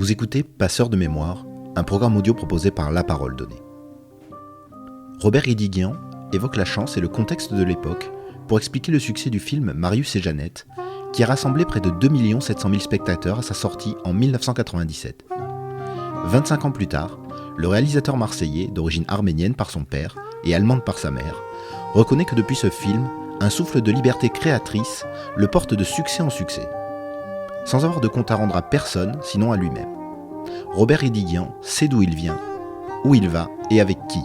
Vous écoutez Passeur de mémoire, un programme audio proposé par La Parole Donnée. Robert Guédiguian évoque la chance et le contexte de l'époque pour expliquer le succès du film Marius et Jeannette, qui a rassemblé près de 2 700 000 spectateurs à sa sortie en 1997. 25 ans plus tard, le réalisateur marseillais, d'origine arménienne par son père et allemande par sa mère, reconnaît que depuis ce film, un souffle de liberté créatrice le porte de succès en succès, sans avoir de compte à rendre à personne, sinon à lui-même. Robert Guédiguian sait d'où il vient, où il va et avec qui.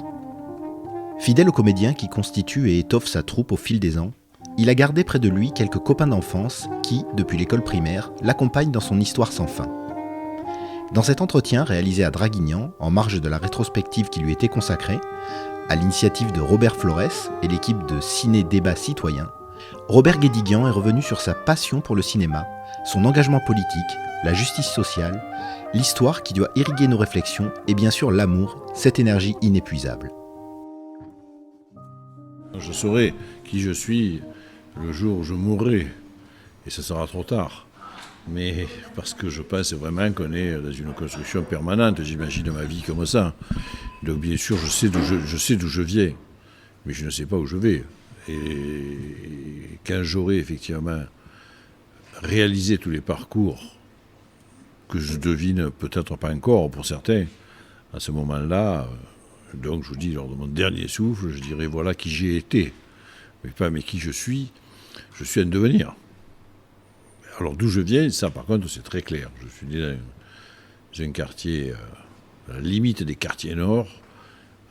Fidèle au comédien qui constitue et étoffe sa troupe au fil des ans, il a gardé près de lui quelques copains d'enfance qui, depuis l'école primaire, l'accompagnent dans son histoire sans fin. Dans cet entretien réalisé à Draguignan, en marge de la rétrospective qui lui était consacrée, à l'initiative de Robert Flores et l'équipe de Ciné-Débat Citoyen, Robert Guédiguian est revenu sur sa passion pour le cinéma, son engagement politique, la justice sociale, l'histoire qui doit irriguer nos réflexions et bien sûr l'amour, cette énergie inépuisable. Je saurai qui je suis le jour où je mourrai, et ce sera trop tard. Mais parce que je pense vraiment qu'on est dans une construction permanente, j'imagine ma vie comme ça. Donc bien sûr, je sais d'où je viens, mais je ne sais pas où je vais. Et quand j'aurai effectivement réalisé tous les parcours que je devine peut-être pas encore pour certains, à ce moment-là, donc je vous dis, lors de mon dernier souffle, je dirai voilà qui j'ai été, mais pas mais qui je suis un devenir. Alors d'où je viens, ça par contre c'est très clair. Je suis né dans un quartier, à la limite des quartiers nord,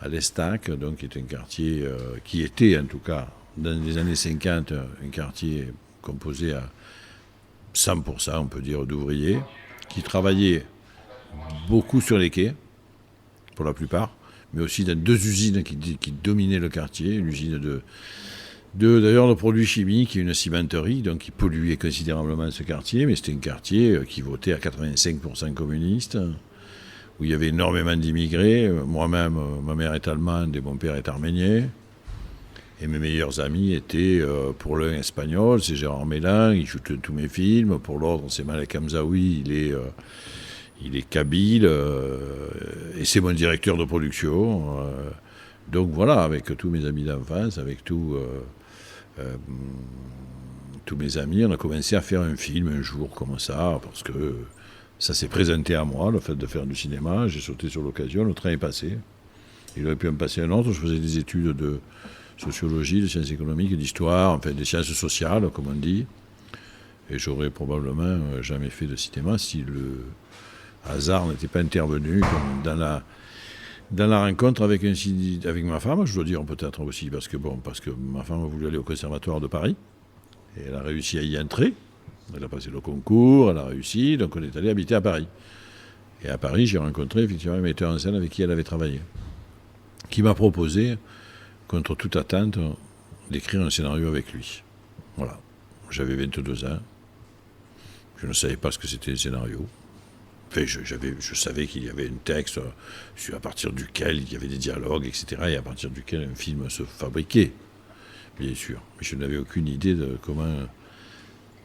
à l'Estac, donc qui est un quartier qui était en tout cas dans les années 50 un quartier composé à 100%, on peut dire, d'ouvriers, qui travaillaient beaucoup sur les quais, pour la plupart, mais aussi dans deux usines qui dominaient le quartier, une usine d'ailleurs de produits chimiques et une cimenterie, donc qui polluait considérablement ce quartier, mais c'était un quartier qui votait à 85% communiste, où il y avait énormément d'immigrés. Moi-même, ma mère est allemande et mon père est arménien. Et mes meilleurs amis étaient, pour l'un espagnol, c'est Gérard Mélin, il joue tous mes films. Pour l'autre, c'est Malek Hamzaoui, il est kabyle, et c'est mon directeur de production. Donc voilà, avec tous mes amis d'enfance, avec tous mes amis, on a commencé à faire un film un jour comme ça, parce que ça s'est présenté à moi, le fait de faire du cinéma. J'ai sauté sur l'occasion, le train est passé. Il aurait pu en passer un autre. Je faisais des études de sociologie, de sciences économiques, d'histoire, enfin des sciences sociales, comme on dit. Et j'aurais probablement jamais fait de cinéma si le hasard n'était pas intervenu comme dans la rencontre avec ma femme, je dois dire peut-être aussi, parce que ma femme a voulu aller au Conservatoire de Paris, et elle a réussi à y entrer. Elle a passé le concours, elle a réussi, donc on est allé habiter à Paris. Et à Paris, j'ai rencontré effectivement un metteur en scène avec qui elle avait travaillé, qui m'a proposé, contre toute attente, d'écrire un scénario avec lui. Voilà. J'avais 22 ans. Je ne savais pas ce que c'était le scénario. Enfin, je savais qu'il y avait un texte à partir duquel il y avait des dialogues, etc., et à partir duquel un film se fabriquait, bien sûr. Mais je n'avais aucune idée de comment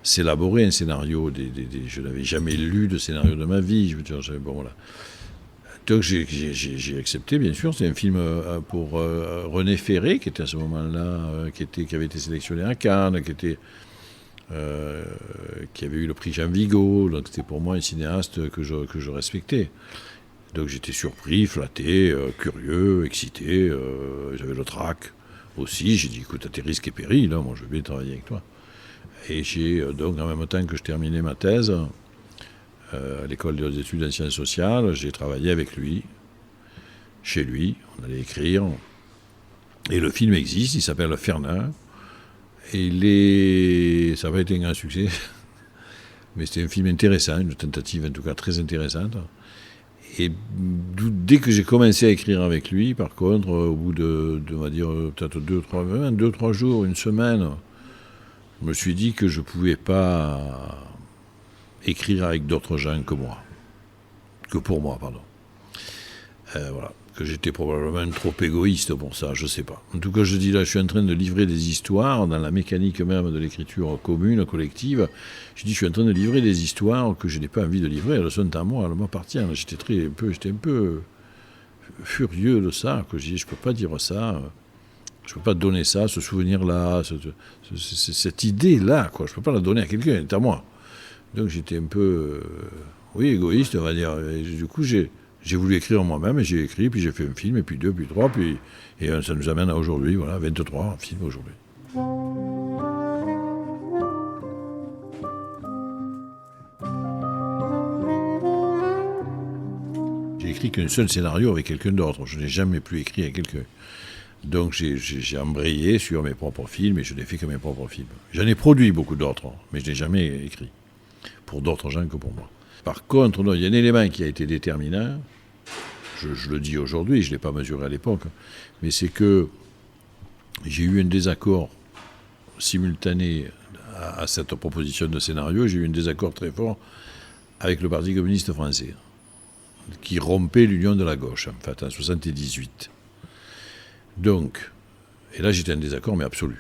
s'élaborer un scénario. Je n'avais jamais lu de scénario de ma vie. Je veux dire, bon, voilà. Donc j'ai accepté, bien sûr. C'est un film pour René Ferré, qui était à ce moment-là, qui avait été sélectionné à Cannes, qui avait eu le prix Jean Vigo. Donc c'était pour moi un cinéaste que je respectais. Donc j'étais surpris, flatté, curieux, excité. J'avais le trac aussi. J'ai dit, écoute, à tes risques et périls, moi je veux bien travailler avec toi. Et j'ai donc, en même temps que je terminais ma thèse, à l'école des études en sciences sociales, j'ai travaillé avec lui, chez lui, on allait écrire. Et le film existe, il s'appelle Fernand. Et ça n'a pas été un grand succès, mais c'était un film intéressant, une tentative en tout cas très intéressante. Et dès que j'ai commencé à écrire avec lui, par contre, au bout de on va dire, peut-être 2-3 jours, une semaine, je me suis dit que je ne pouvais pas écrire avec d'autres gens que pour moi, pardon. Voilà. que j'étais probablement trop égoïste pour ça, je ne sais pas. En tout cas, je dis là, je suis en train de livrer des histoires dans la mécanique même de l'écriture commune, collective. Je dis, je suis en train de livrer des histoires que je n'ai pas envie de livrer. Elles sont à moi, elles m'appartiennent. J'étais un peu furieux de ça, que je dis, je ne peux pas dire ça. Je ne peux pas donner ça, ce souvenir-là, cette idée-là, quoi. Je ne peux pas la donner à quelqu'un, elle est à moi. Donc j'étais un peu, égoïste, on va dire. Et du coup, j'ai voulu écrire moi-même, et j'ai écrit, puis j'ai fait un film, et puis 2, puis 3, et ça nous amène à aujourd'hui, voilà, 23 films aujourd'hui. J'ai écrit qu'un seul scénario avec quelqu'un d'autre, je n'ai jamais plus écrit avec quelqu'un. Donc j'ai embrayé sur mes propres films, et je n'ai fait que mes propres films. J'en ai produit beaucoup d'autres, mais je n'ai jamais écrit, pour d'autres gens que pour moi. Par contre, il y a un élément qui a été déterminant, je le dis aujourd'hui, je ne l'ai pas mesuré à l'époque, mais c'est que j'ai eu un désaccord simultané à cette proposition de scénario, j'ai eu un désaccord très fort avec le Parti communiste français, qui rompait l'union de la gauche, en fait, en 1978. Donc, et là j'étais en désaccord, mais absolu.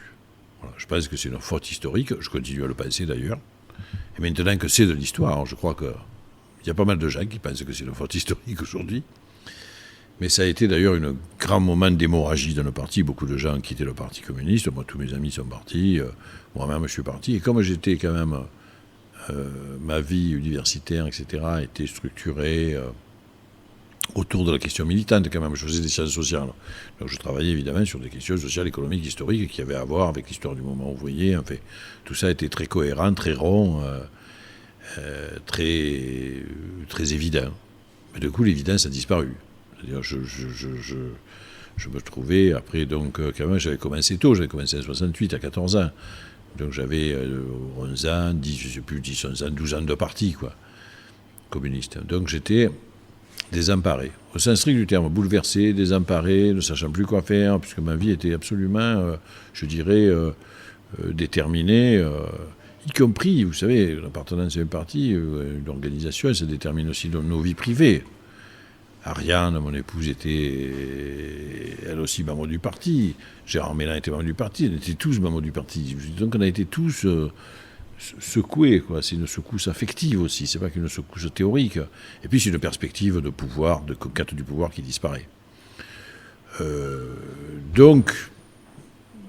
Voilà, je pense que c'est une faute historique, je continue à le penser d'ailleurs. Et maintenant que c'est de l'histoire, je crois qu'il y a pas mal de gens qui pensent que c'est une faute historique aujourd'hui. Mais ça a été d'ailleurs un grand moment d'hémorragie dans le parti. Beaucoup de gens ont quitté le Parti communiste. Moi, tous mes amis sont partis. Moi-même, je suis parti. Et comme j'étais quand même... ma vie universitaire, etc., était structurée autour de la question militante, quand même. Je faisais des sciences sociales. Donc je travaillais évidemment sur des questions sociales, économiques, historiques qui avaient à voir avec l'histoire du mouvement ouvrier. En fait, tout ça était très cohérent, très rond, très évident. Mais du coup, l'évidence a disparu. C'est-à-dire, je me trouvais, après, donc, quand même, j'avais commencé tôt, j'avais commencé en 68, à 14 ans. Donc j'avais 11 ans, 10, je ne sais plus, 10, 11 ans, 12 ans de parti, quoi, communiste. Donc j'étais désemparé, au sens strict du terme, bouleversé, désemparé, ne sachant plus quoi faire, puisque ma vie était absolument, je dirais, déterminée, y compris, vous savez, l'appartenance à un parti, une organisation, ça détermine aussi nos vies privées. Ariane, mon épouse, était elle aussi membre du parti. Gérard Mélin était membre du parti. On était tous membres du parti. Donc on a été tous secoués, quoi. C'est une secousse affective aussi. C'est pas qu'une secousse théorique. Et puis c'est une perspective de pouvoir, de conquête du pouvoir qui disparaît. Donc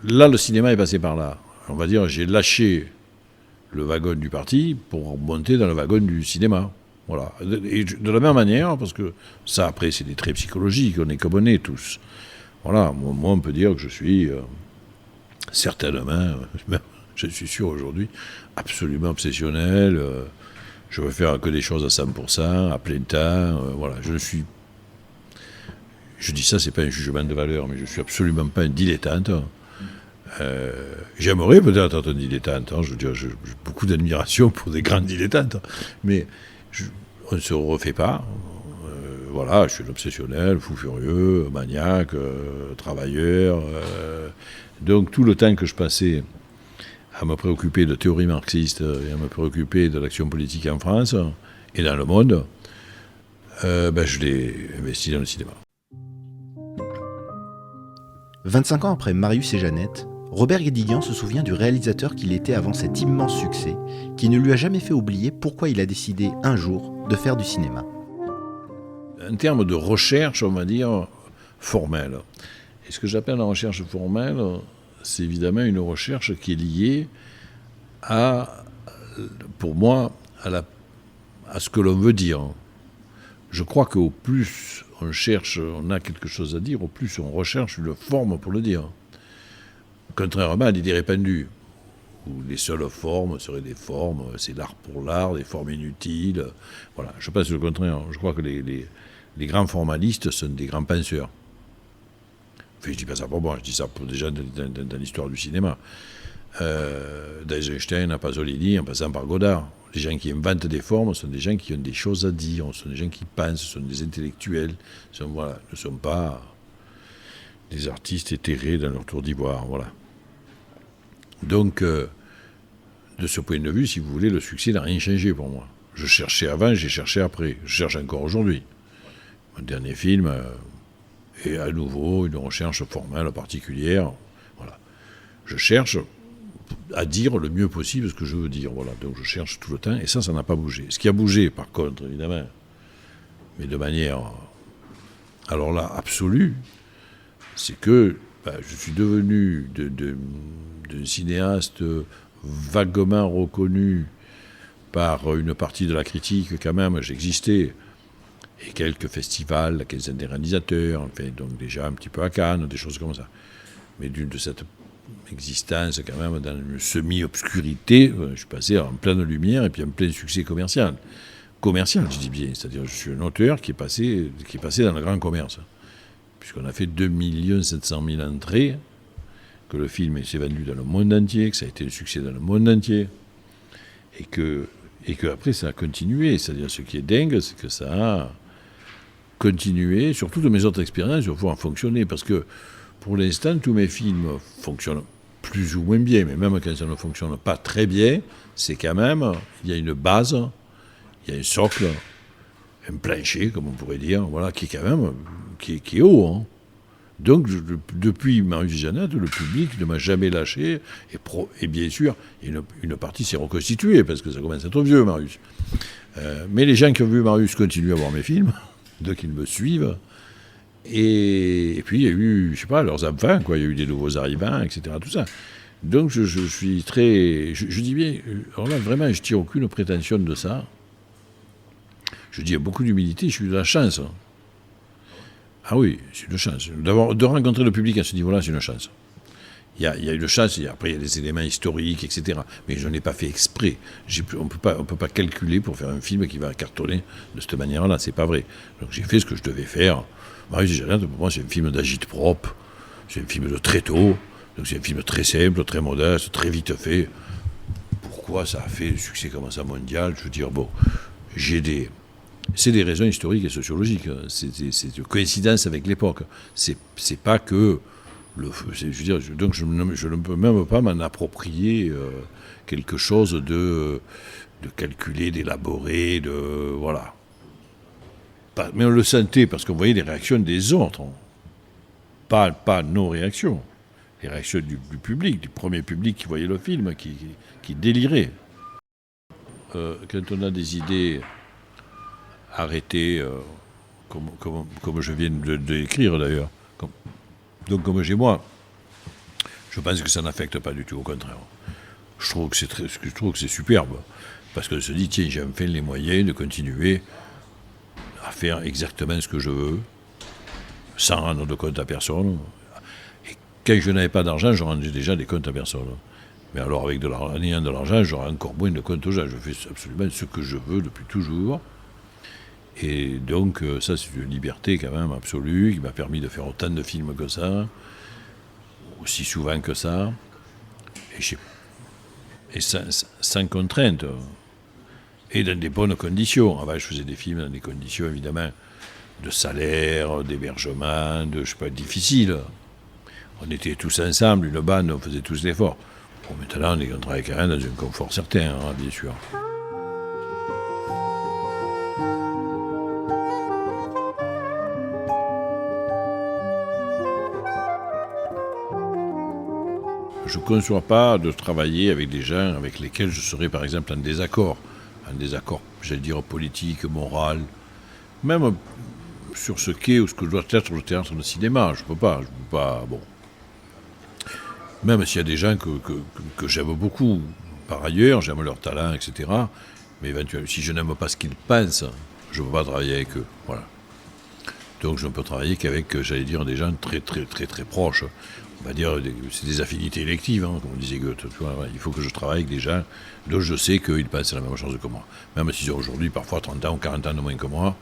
là, le cinéma est passé par là. On va dire, j'ai lâché le wagon du parti pour monter dans le wagon du cinéma. Voilà. Et de la même manière, parce que ça, après, c'est des traits psychologiques, on est comme on est tous. Voilà, moi, on peut dire que je suis certainement, je suis sûr aujourd'hui, absolument obsessionnel. Je veux faire que des choses à 100%, à plein temps. Voilà, je dis ça, c'est pas un jugement de valeur, mais je suis absolument pas un dilettante. J'aimerais peut-être être un dilettante. Je veux dire, j'ai beaucoup d'admiration pour des grands dilettantes, mais on ne se refait pas. Voilà, je suis un obsessionnel, fou furieux, maniaque, travailleur. Donc tout le temps que je passais à me préoccuper de théorie marxiste et à me préoccuper de l'action politique en France et dans le monde, je l'ai investi dans le cinéma. 25 ans après Marius et Jeannette, Robert Guédiguian se souvient du réalisateur qu'il était avant cet immense succès, qui ne lui a jamais fait oublier pourquoi il a décidé un jour de faire du cinéma. En termes de recherche, on va dire, formelle. Et ce que j'appelle la recherche formelle, c'est évidemment une recherche qui est liée pour moi, à ce que l'on veut dire. Je crois qu'au plus on a quelque chose à dire, au plus on recherche une forme pour le dire. Contrairement à l'idée répandue, où les seules formes seraient des formes, c'est l'art pour l'art, des formes inutiles. Voilà, je pense le contraire. Je crois que les grands formalistes sont des grands penseurs. Enfin, je ne dis pas ça pour moi, je dis ça pour des gens dans l'histoire du cinéma. D'Eisenstein à Pasolini, en passant par Godard. Les gens qui inventent des formes sont des gens qui ont des choses à dire, sont des gens qui pensent, sont des intellectuels, ne sont pas des artistes éthérés dans leur tour d'ivoire. Voilà. Donc, de ce point de vue, si vous voulez, le succès n'a rien changé pour moi. Je cherchais avant, j'ai cherché après. Je cherche encore aujourd'hui. Mon dernier film, Et à nouveau, une recherche formelle particulière. Voilà. Je cherche à dire le mieux possible ce que je veux dire. Voilà. Donc je cherche tout le temps, et ça n'a pas bougé. Ce qui a bougé, par contre, évidemment, mais de manière, alors là, absolue, c'est que je suis devenu d'un cinéaste vaguement reconnu par une partie de la critique, quand même, j'existais, et quelques festivals, la quinzaine des réalisateurs, enfin, donc déjà un petit peu à Cannes, des choses comme ça. Mais de cette existence, quand même, dans une semi-obscurité, je suis passé en pleine lumière et puis en plein succès commercial. Commercial, je dis bien, c'est-à-dire je suis un auteur qui est passé dans le grand commerce. Puisqu'on a fait 2 700 000 entrées, que le film s'est vendu dans le monde entier, que ça a été un succès dans le monde entier, et que après ça a continué. C'est-à-dire, ce qui est dingue, c'est que ça a continué, surtout de mes autres expériences, il faut en fonctionner, parce que pour l'instant, tous mes films fonctionnent plus ou moins bien, mais même quand ça ne fonctionne pas très bien, c'est quand même, il y a une base, il y a un socle, un plancher, comme on pourrait dire, voilà, qui est quand même, qui est haut, hein. Donc, depuis Marius et Jeannette, le public ne m'a jamais lâché, et bien sûr, une partie s'est reconstituée, parce que ça commence à être vieux, Marius. Mais les gens qui ont vu Marius continuent à voir mes films, donc ils me suivent. Et puis, il y a eu, je sais pas, leurs enfants, quoi, il y a eu des nouveaux arrivants, etc., tout ça. Donc, je suis très... Je dis bien, alors là, vraiment, je ne tire aucune prétention de ça. Je dis avec beaucoup d'humilité, je suis de la chance. Ah oui, c'est une chance. De rencontrer le public à ce niveau-là, c'est une chance. Il y a une chance, après il y a des éléments historiques, etc. Mais je n'ai pas fait exprès. On peut pas calculer pour faire un film qui va cartonner de cette manière-là, c'est pas vrai. Donc j'ai fait ce que je devais faire. Marius et Jeannette, pour moi, c'est un film d'agite-propre, c'est un film de très tôt, donc c'est un film très simple, très modeste, très vite fait. Pourquoi ça a fait un succès comme ça mondial? Je veux dire, bon, c'est des raisons historiques et sociologiques. C'est une coïncidence avec l'époque. C'est pas que je veux dire, donc je ne peux même pas m'en approprier quelque chose de calculé, d'élaboré, voilà. Mais on le sentait parce qu'on voyait les réactions des autres, pas nos réactions. Les réactions du public, du premier public qui voyait le film, qui délirait. Quand on a des idées arrêtées, comme je viens de l'écrire d'ailleurs, donc comme chez moi, je pense que ça n'affecte pas du tout, au contraire. Je trouve que c'est superbe, parce qu'on se dit, tiens, j'ai enfin les moyens de continuer à faire exactement ce que je veux, sans rendre de compte à personne. Et quand je n'avais pas d'argent, je rendais déjà des comptes à personne. Mais alors avec de l'argent, j'aurais encore moins de comptes aux gens. Je fais absolument ce que je veux depuis toujours. Et donc ça, c'est une liberté quand même absolue qui m'a permis de faire autant de films que ça, aussi souvent que ça, et sans contrainte, et dans des bonnes conditions. Avant, je faisais des films dans des conditions, évidemment, de salaire, d'hébergement, difficiles. On était tous ensemble, une bande, on faisait tous l'effort. Bon, maintenant, on travaille quand même dans un confort certain, hein, bien sûr. Je ne conçois pas de travailler avec des gens avec lesquels je serais, par exemple, en désaccord, j'allais dire, politique, moral, même sur ce qu'est ou ce que doit être le théâtre de cinéma. Je peux pas, bon. Même s'il y a des gens que j'aime beaucoup, par ailleurs, j'aime leur talent, etc. Mais éventuellement, si je n'aime pas ce qu'ils pensent, je ne peux pas travailler avec eux, voilà. Donc je ne peux travailler qu'avec, j'allais dire, des gens très, très, très, très proches. On va dire, c'est des affinités électives, hein, comme on disait Goethe. Il faut que je travaille avec des gens dont je sais qu'ils pensent la même chose que moi. Même s'ils ont aujourd'hui parfois 30 ans ou 40 ans de moins que moi,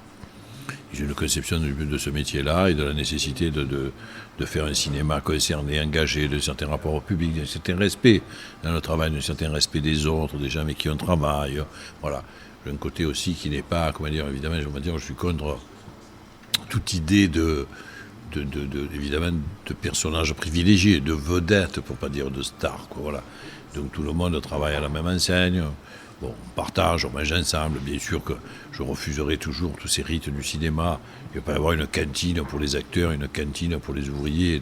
j'ai une conception de ce métier-là et de la nécessité de faire un cinéma concerné, engagé, de certains rapports au public, d'un certain respect dans le travail, d'un certain respect des autres, des gens avec qui on travaille. Voilà. J'ai un côté aussi qui n'est pas, comment dire, évidemment, je suis contre toute idée évidemment, de personnages privilégiés, de vedettes, pour pas dire de stars, quoi, voilà. Donc tout le monde travaille à la même enseigne, Bon, on partage, on mange ensemble. Bien sûr que je refuserai toujours tous ces rites du cinéma. Il ne va pas y avoir une cantine pour les acteurs, une cantine pour les ouvriers,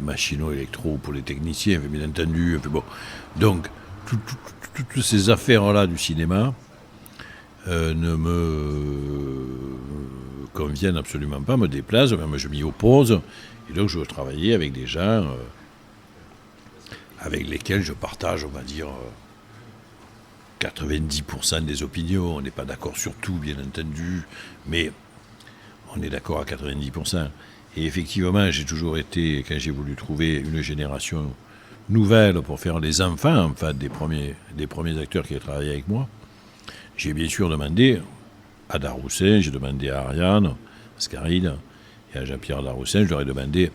machinaux, électro pour les techniciens, bien entendu. Bon. Donc, toutes ces affaires-là du cinéma ne me conviennent absolument pas, me déplacent, même je m'y oppose. Et donc, je veux travailler avec des gens avec lesquels je partage, on va dire, 90% des opinions. On n'est pas d'accord sur tout, bien entendu, mais on est d'accord à 90%. Et effectivement, j'ai toujours été, quand j'ai voulu trouver une génération nouvelle pour faire les enfants, en fait, des premiers acteurs qui ont travaillé avec moi, j'ai bien sûr demandé à Daroussin, j'ai demandé à Ariane Ascaride et à Jean-Pierre Daroussin, je leur ai demandé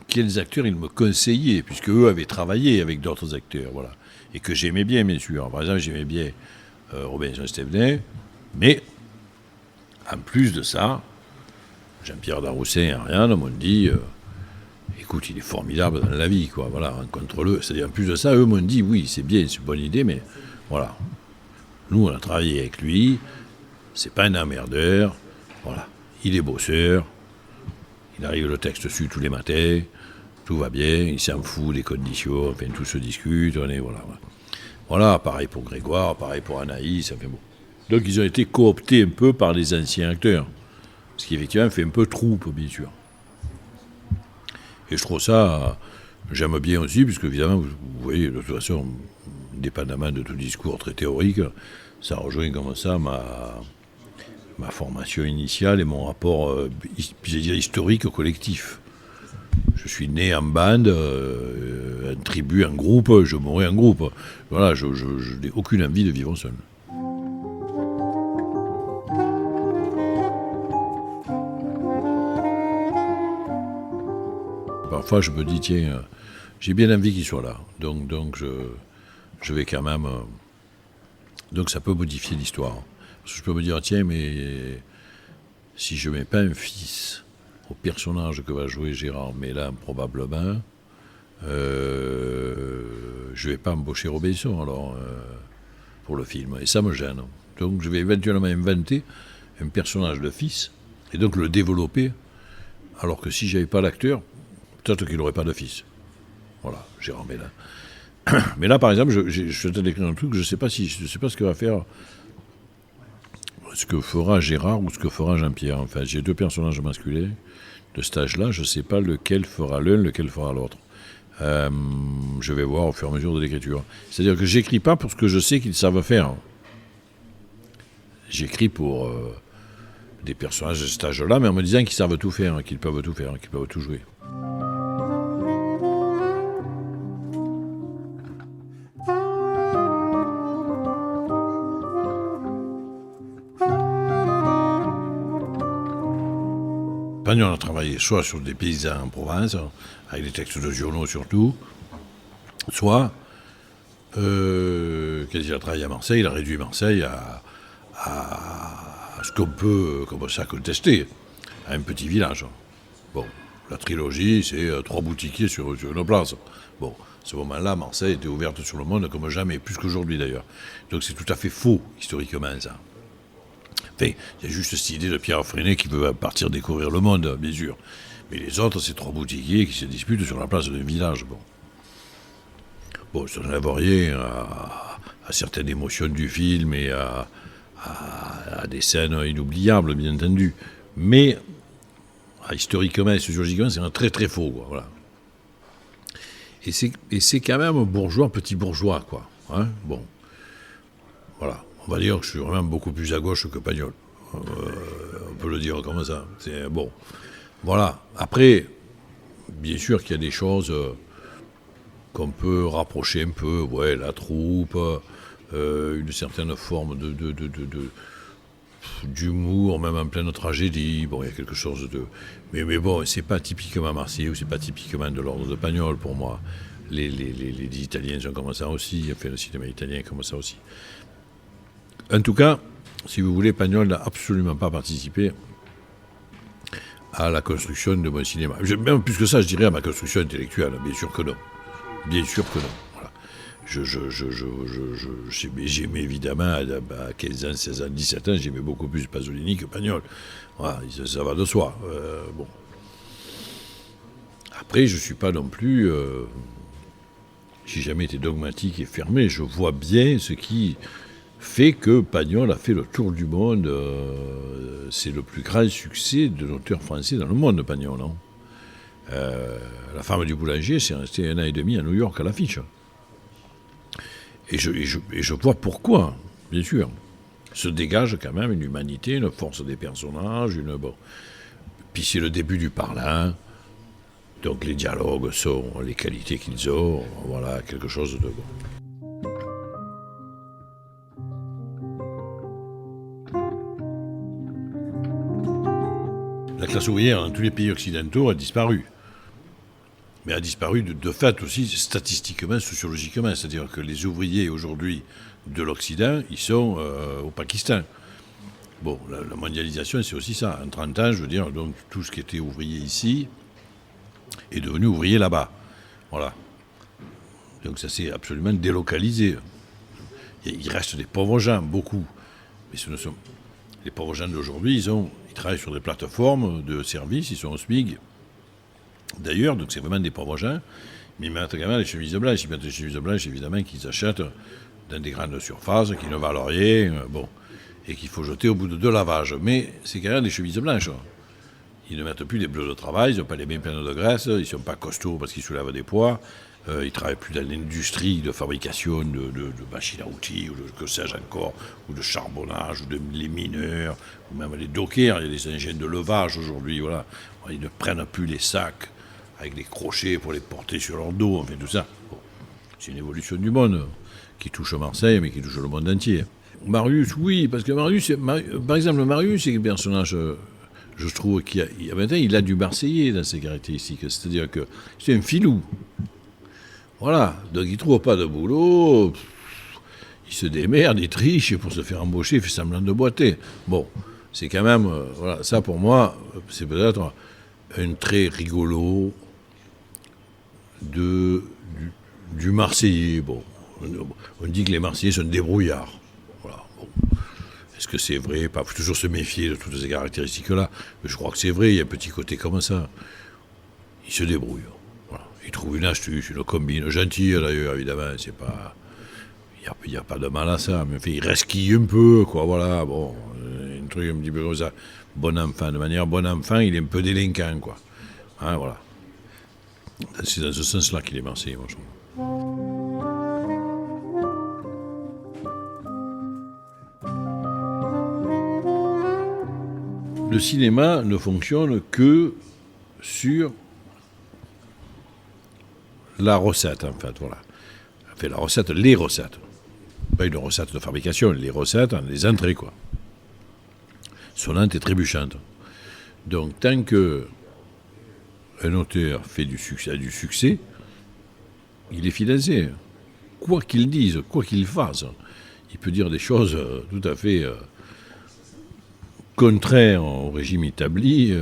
quels acteurs ils me conseillaient, puisque eux avaient travaillé avec d'autres acteurs, voilà. Et que j'aimais bien, bien sûr. Par exemple, j'aimais bien Robinson Stevenet, mais en plus de ça, Jean-Pierre Daroussin et Ariane m'ont dit écoute, il est formidable dans la vie, quoi. Voilà, rencontre-le. C'est-à-dire, en plus de ça, eux m'ont dit oui, c'est bien, c'est une bonne idée, mais voilà. Nous, on a travaillé avec lui, c'est pas un emmerdeur, voilà. Il est bosseur, il arrive le texte dessus tous les matins, tout va bien, il s'en fout des conditions, enfin, tout se discute, on est, voilà. Voilà, pareil pour Grégoire, pareil pour Anaïs, enfin bon. Donc, ils ont été cooptés un peu par les anciens acteurs, ce qui, effectivement, fait un peu troupe, bien sûr. Et je trouve ça, j'aime bien aussi, puisque, évidemment, vous voyez, de toute façon, dépendamment de tout discours très théorique, ça rejoint comme ça ma formation initiale et mon rapport, je vais dire, historique collectif. Je suis né en bande, en tribu, en groupe, je mourrai en groupe. Voilà, je n'ai aucune envie de vivre seul. Parfois, je me dis, tiens, j'ai bien envie qu'il soit là. Donc je vais quand même... donc ça peut modifier l'histoire. Parce que je peux me dire, tiens, mais si je ne mets pas un fils au personnage que va jouer Gérard Mélin, probablement, je ne vais pas embaucher Robinson, alors, pour le film. Et ça me gêne. Donc je vais éventuellement inventer un personnage de fils, et donc le développer, alors que si je n'avais pas l'acteur, peut-être qu'il n'aurait pas de fils. Voilà, Gérard Mélin. Mais là, par exemple, je suis en train d'écrire un truc, je ne sais pas ce que va faire, ce que fera Gérard ou ce que fera Jean-Pierre. Enfin, j'ai deux personnages masculins de cet âge-là, je ne sais pas lequel fera l'un, lequel fera l'autre. Je vais voir au fur et à mesure de l'écriture. C'est-à-dire que j'écris pas pour ce que je sais qu'ils savent faire. J'écris pour des personnages de cet âge-là, mais en me disant qu'ils savent tout faire, qu'ils peuvent tout faire, qu'ils peuvent tout jouer. On a travaillé soit sur des paysans en Provence, avec des textes de Giono surtout, soit, quand il a travaillé à Marseille, il a réduit Marseille à ce qu'on peut, comme ça, contester, à un petit village. Bon, la trilogie, c'est 3 boutiquiers sur une place. Bon, à ce moment-là, Marseille était ouverte sur le monde comme jamais, plus qu'aujourd'hui d'ailleurs. Donc c'est tout à fait faux, historiquement, ça. Enfin, il y a juste cette idée de Pierre Freinet qui veut partir découvrir le monde, bien sûr. Mais les autres, c'est 3 boutiquiers qui se disputent sur la place d'un village. Bon, ça n'enlève rien à certaines émotions du film et à des scènes inoubliables, bien entendu. Mais, historiquement et sociologiquement, c'est un très très faux, quoi, voilà. Et c'est quand même un bourgeois, petit bourgeois, quoi. Hein, bon, voilà. On va dire que je suis vraiment beaucoup plus à gauche que Pagnol. On peut le dire comme ça. C'est bon. Voilà. Après, bien sûr qu'il y a des choses qu'on peut rapprocher un peu. Ouais, la troupe, une certaine forme d'humour, même en pleine tragédie. Bon, il y a quelque chose de... Mais bon, c'est pas typiquement marseillais ou c'est pas typiquement de l'ordre de Pagnol pour moi. Les Italiens sont comme ça aussi. Enfin, le cinéma italien est comme ça aussi. En tout cas, si vous voulez, Pagnol n'a absolument pas participé à la construction de mon cinéma. Même plus que ça, je dirais à ma construction intellectuelle. Bien sûr que non. Bien sûr que non. Voilà. J'aimais évidemment, à 15 ans, 16 ans, 17 ans, j'aimais beaucoup plus Pasolini que Pagnol. Voilà, ça va de soi. Bon. Après, je ne suis pas non plus... j'ai jamais été dogmatique et fermé. Je vois bien ce qui fait que Pagnol a fait le tour du monde. C'est le plus grand succès de l'auteur français dans le monde, Pagnol. Non, La femme du boulanger, c'est resté 1 an et demi à New York à l'affiche. Et je vois pourquoi, bien sûr. Se dégage quand même une humanité, une force des personnages, bon. Puis c'est le début du parlant. Donc les dialogues sont les qualités qu'ils ont. Voilà, quelque chose de bon. La classe ouvrière dans tous les pays occidentaux a disparu. Mais a disparu de fait aussi statistiquement, sociologiquement. C'est-à-dire que les ouvriers aujourd'hui de l'Occident, ils sont au Pakistan. Bon, la mondialisation, c'est aussi ça. En 30 ans, je veux dire, donc tout ce qui était ouvrier ici est devenu ouvrier là-bas. Voilà. Donc ça s'est absolument délocalisé. Il reste des pauvres gens, beaucoup. Mais ce ne sont... Les pauvres gens d'aujourd'hui, ils travaillent sur des plateformes de services, ils sont au SMIC. D'ailleurs, donc c'est vraiment des pauvres gens, mais ils mettent également les chemises blanches. Ils mettent les chemises blanches, évidemment, qu'ils achètent dans des grandes surfaces, qui ne valent rien, bon, et qu'il faut jeter au bout de 2 lavages. Mais c'est quand même des chemises blanches. Ils ne mettent plus des bleus de travail, ils n'ont pas les mains pleines de graisse, ils ne sont pas costauds parce qu'ils soulèvent des poids, ils ne travaillent plus dans l'industrie de fabrication de machines à outils, ou de que sais-je encore, ou de charbonnage, ou les mineurs, ou même les dockers, il y a des engins de levage aujourd'hui, voilà. Ils ne prennent plus les sacs avec des crochets pour les porter sur leur dos, enfin tout ça. Bon. C'est une évolution du monde qui touche Marseille, mais qui touche le monde entier. Marius, oui, parce que Marius, par exemple, Marius, c'est un personnage, je trouve, il a du Marseillais dans ses caractéristiques. C'est-à-dire que c'est un filou. Voilà, donc il ne trouve pas de boulot, il se démerde, il triche pour se faire embaucher, il fait semblant de boiter. Bon, c'est quand même, voilà, ça pour moi, c'est peut-être un trait rigolo du Marseillais. Bon, on dit que les Marseillais sont débrouillards. Voilà, bon. Est-ce que c'est vrai? Pas faut toujours se méfier de toutes ces caractéristiques-là. Mais je crois que c'est vrai, il y a un petit côté comme ça. Ils se débrouillent. Voilà. Ils trouvent une astuce, une combine gentille d'ailleurs, évidemment. C'est pas... Il n'y a pas de mal à ça. Mais enfin, ils resquillent un peu, quoi. Voilà, bon, un truc un petit peu comme ça. Bon enfant, de manière bon enfant, il est un peu délinquant, quoi. Hein, voilà. C'est dans ce sens-là qu'il est Marseillais, moi, je trouve. Le cinéma ne fonctionne que sur la recette, en fait, voilà. Enfin, la recette, les recettes. Pas une recette de fabrication, les recettes, les entrées, quoi. Sonnantes et trébuchantes. Donc, tant que un auteur a du succès, il est financé. Quoi qu'il dise, quoi qu'il fasse, il peut dire des choses tout à fait contraires au régime établi,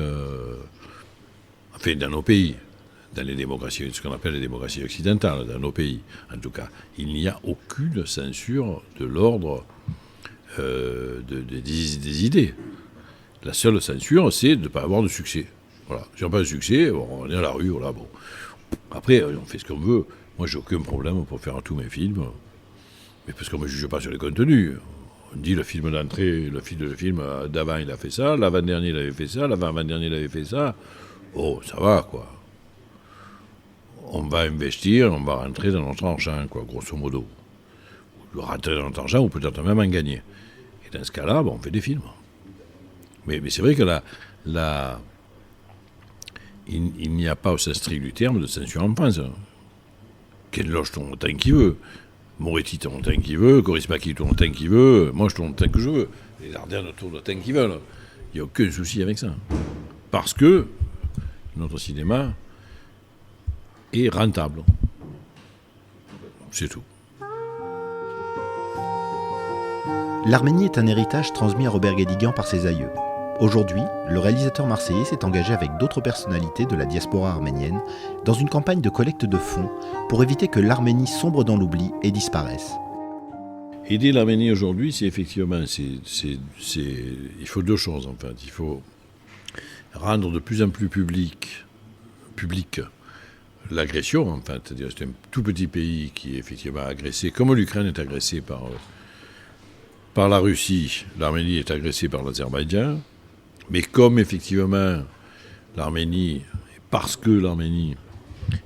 enfin, dans nos pays, dans les démocraties, ce qu'on appelle les démocraties occidentales, dans nos pays, en tout cas. Il n'y a aucune censure de l'ordre des idées. La seule censure, c'est de ne pas avoir de succès. Voilà. Si on n'a pas de succès, bon, on est à la rue, voilà, bon. Après, on fait ce qu'on veut. Moi, j'ai aucun problème pour faire tous mes films. Mais parce qu'on ne me juge pas sur les contenus. On dit le film d'entrée, le film d'avant, il a fait ça, l'avant-dernier, il avait fait ça, l'avant-avant-dernier, il avait fait ça. Oh, ça va, quoi. On va investir, on va rentrer dans notre argent, quoi, grosso modo. Ou rentrer dans notre argent, ou peut-être même en gagner. Et dans ce cas-là, bon, on fait des films. Mais c'est vrai que il n'y a pas au sens strict du terme de censure en France. Ken Loach tourne autant qu'il veut. Moretti tourne autant qu'il veut. Kaurismäki tourne autant qu'il veut. Moi, je tourne autant que je veux. Les Ardennes tournent autant qu'ils veulent. Il n'y a aucun souci avec ça. Parce que notre cinéma est rentable. C'est tout. L'Arménie est un héritage transmis à Robert Guédiguian par ses aïeux. Aujourd'hui, le réalisateur marseillais s'est engagé avec d'autres personnalités de la diaspora arménienne dans une campagne de collecte de fonds pour éviter que l'Arménie sombre dans l'oubli et disparaisse. Aider l'Arménie aujourd'hui, c'est effectivement, il faut deux choses en fait. Il faut rendre de plus en plus public l'agression, en fait. C'est-à-dire c'est un tout petit pays qui est effectivement agressé, comme l'Ukraine est agressée par la Russie, l'Arménie est agressée par l'Azerbaïdjan, mais comme effectivement l'Arménie, parce que l'Arménie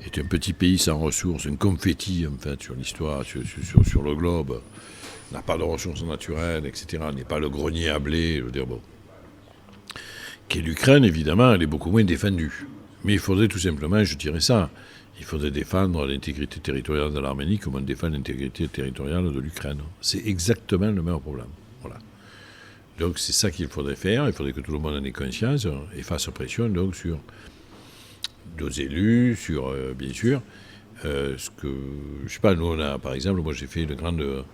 est un petit pays sans ressources, un confetti en fait sur l'histoire, sur le globe, n'a pas de ressources naturelles, etc., n'est pas le grenier à blé, je veux dire, bon. Qu'est l'Ukraine, évidemment, elle est beaucoup moins défendue. Mais il faudrait tout simplement, je dirais ça, il faudrait défendre l'intégrité territoriale de l'Arménie comme on défend l'intégrité territoriale de l'Ukraine. C'est exactement le même problème. Voilà. Donc c'est ça qu'il faudrait faire, il faudrait que tout le monde en ait conscience et fasse pression donc sur nos élus, sur, bien sûr, ce que, je sais pas, nous on a, par exemple, moi j'ai fait une grande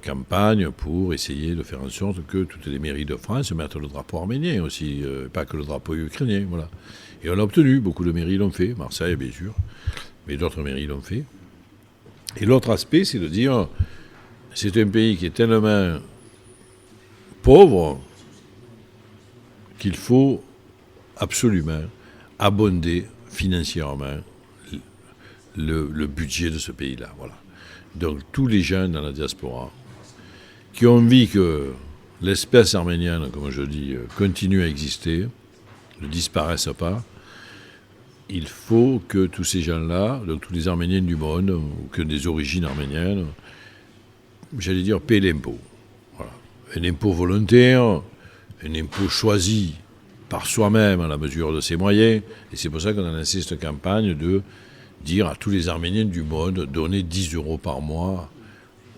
campagne pour essayer de faire en sorte que toutes les mairies de France mettent le drapeau arménien aussi, pas que le drapeau ukrainien, voilà. Et on l'a obtenu, beaucoup de mairies l'ont fait, Marseille bien sûr, mais d'autres mairies l'ont fait. Et l'autre aspect, c'est de dire, c'est un pays qui est tellement pauvre qu'il faut absolument abonder financièrement le budget de ce pays-là, voilà. Donc tous les jeunes dans la diaspora qui ont envie que l'espèce arménienne, comme je dis, continue à exister, ne disparaisse pas, il faut que tous ces gens-là, donc tous les Arméniens du monde, ou que des origines arméniennes, j'allais dire, paient l'impôt. Voilà. Un impôt volontaire, un impôt choisi par soi-même à la mesure de ses moyens, et c'est pour ça qu'on a lancé cette campagne de dire à tous les Arméniens du monde, donnez 10 € par mois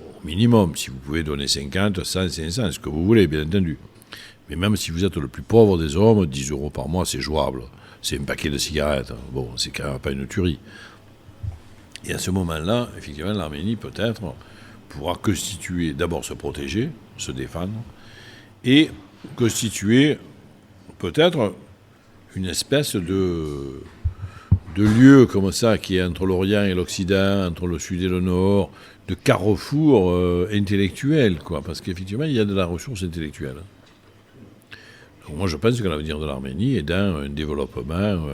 au minimum. Si vous pouvez donner 50, 100, 500, ce que vous voulez, bien entendu. Mais même si vous êtes le plus pauvre des hommes, 10 € par mois, c'est jouable. C'est un paquet de cigarettes. Bon, c'est quand même pas une tuerie. Et à ce moment-là, effectivement, l'Arménie, peut-être, pourra constituer, d'abord se protéger, se défendre, et constituer, peut-être, une espèce de lieu comme ça, qui est entre l'Orient et l'Occident, entre le Sud et le Nord, de carrefour intellectuel, quoi. Parce qu'effectivement, il y a de la ressource intellectuelle. Donc moi, je pense que l'avenir de l'Arménie est dans un développement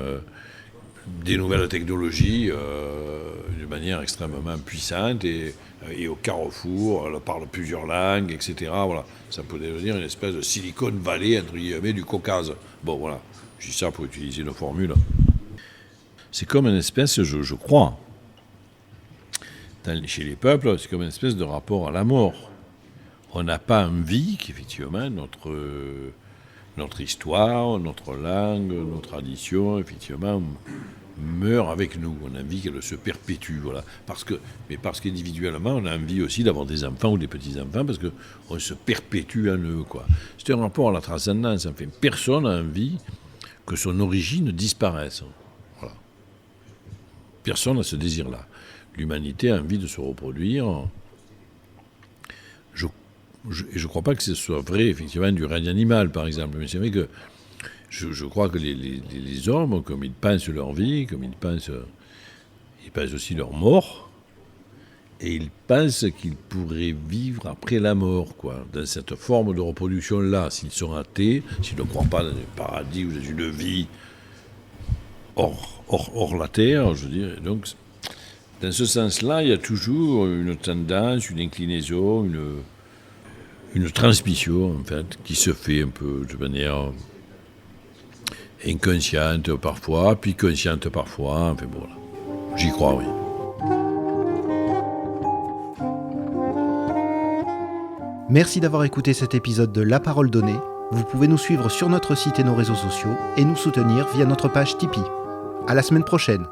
des nouvelles technologies de manière extrêmement puissante et au carrefour, elle parle plusieurs langues, etc. Voilà. Ça peut devenir une espèce de Silicon Valley, entre guillemets, du Caucase. Bon, voilà. Je dis ça pour utiliser une formule. C'est comme une espèce, je crois, chez les peuples, c'est comme une espèce de rapport à la mort. On n'a pas envie qu'effectivement notre histoire, notre langue, nos traditions, effectivement, meurent avec nous. On a envie qu'elles se perpétuent, voilà. Mais parce qu'individuellement, on a envie aussi d'avoir des enfants ou des petits-enfants, parce qu'on se perpétue en eux, quoi. C'est un rapport à la transcendance. Enfin, personne n'a envie que son origine disparaisse. Voilà. Personne n'a ce désir-là. L'humanité a envie de se reproduire. Je ne crois pas que ce soit vrai, effectivement, du règne animal, par exemple. Mais c'est vrai que je crois que les hommes, comme ils pensent leur vie, comme ils pensent aussi leur mort, et ils pensent qu'ils pourraient vivre après la mort, quoi, dans cette forme de reproduction-là. S'ils sont athées, s'ils ne croient pas dans un paradis ou dans une vie hors la terre, je veux dire. Donc, dans ce sens-là, il y a toujours une tendance, une inclinaison, une transmission, en fait, qui se fait un peu de manière inconsciente parfois, puis consciente parfois. Enfin, bon, là. J'y crois, oui. Merci d'avoir écouté cet épisode de La Parole Donnée. Vous pouvez nous suivre sur notre site et nos réseaux sociaux et nous soutenir via notre page Tipeee. À la semaine prochaine.